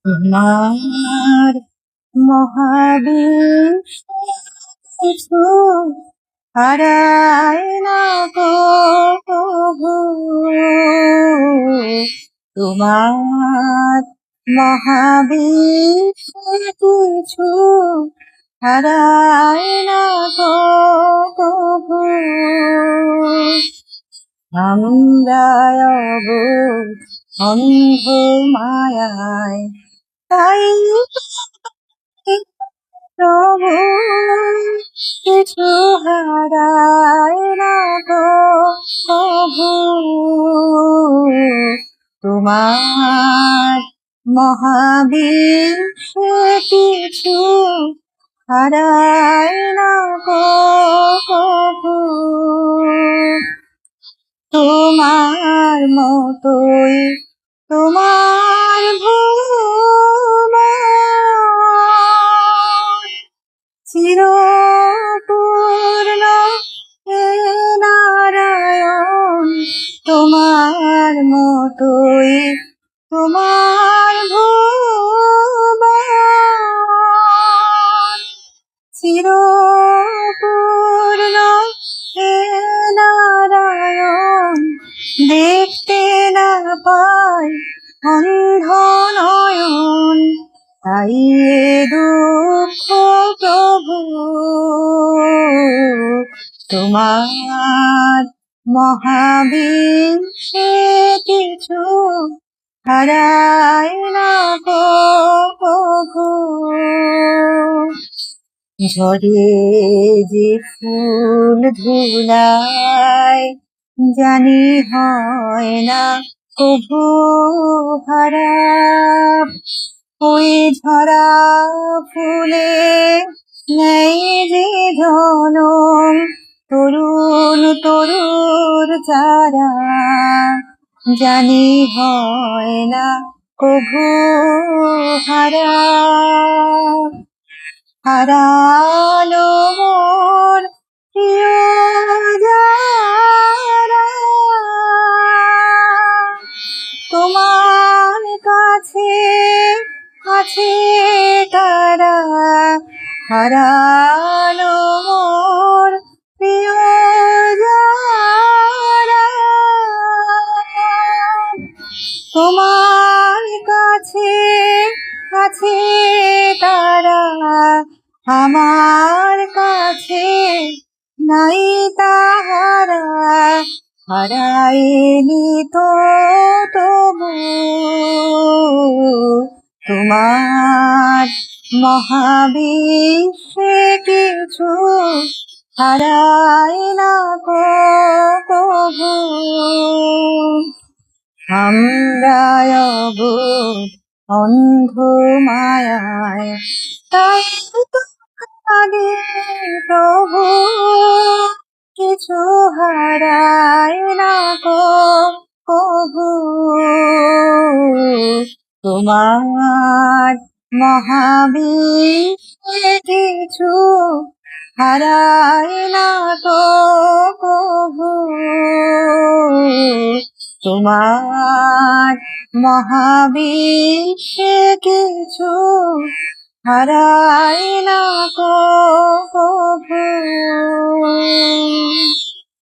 তোমার মহাবিশ্বে কিছু হারায় না গো প্রভু। তোমার মহাবিশ্বে কিছু হারায় না গো প্রভু। আমরা অবোধ অন্ধ মায়ায়, তাই প্রভু কিছু হারায় না গো প্রভু। তোমার মহাবিশ্বে কিছু হারায় না গো প্রভু। তোমার মতোই তোমার ভুবন চিরপূর্ণ হে নারায়ণ। তোমার মতোই তোমার ভুবন চিরপূর্ণ হে নারায়ণ। দেখতে না পাই অন্ধ নয়ন, তাই এ দুঃখ প্রভু। তোমার মহাবিশ্বে কিছু হারায় না গো প্রভু। ঝরে যে ফুল ধুলায় জানি হয় না কভু হারা, ওই ঝরা ফুলে নেই যে জনম তরুণ তরুর চারা, জানি হয় না কভু হারা। হারালো মোর প্রিয় যারা, তোমার কাছে আছে তারা। হারালো মোর প্রিয় যারা, তোমার কাছে আছে তারা। আমার কাছে নাই তাহারা, হারাইনি তো তবু। তোমার মহাবিশ্বে কিছু হারায় না গো প্রভু। আমরা অবোধ অন্ধ মায়ায়, তাই তো কাঁদি প্রভু। কিছু হারায় না গো প্রভু। তোমার মহাবিশ্বে কিছু হারায় না গো প্রভু। তোমার মহাবিশ্বে কিছু হারায় না গো প্রভু।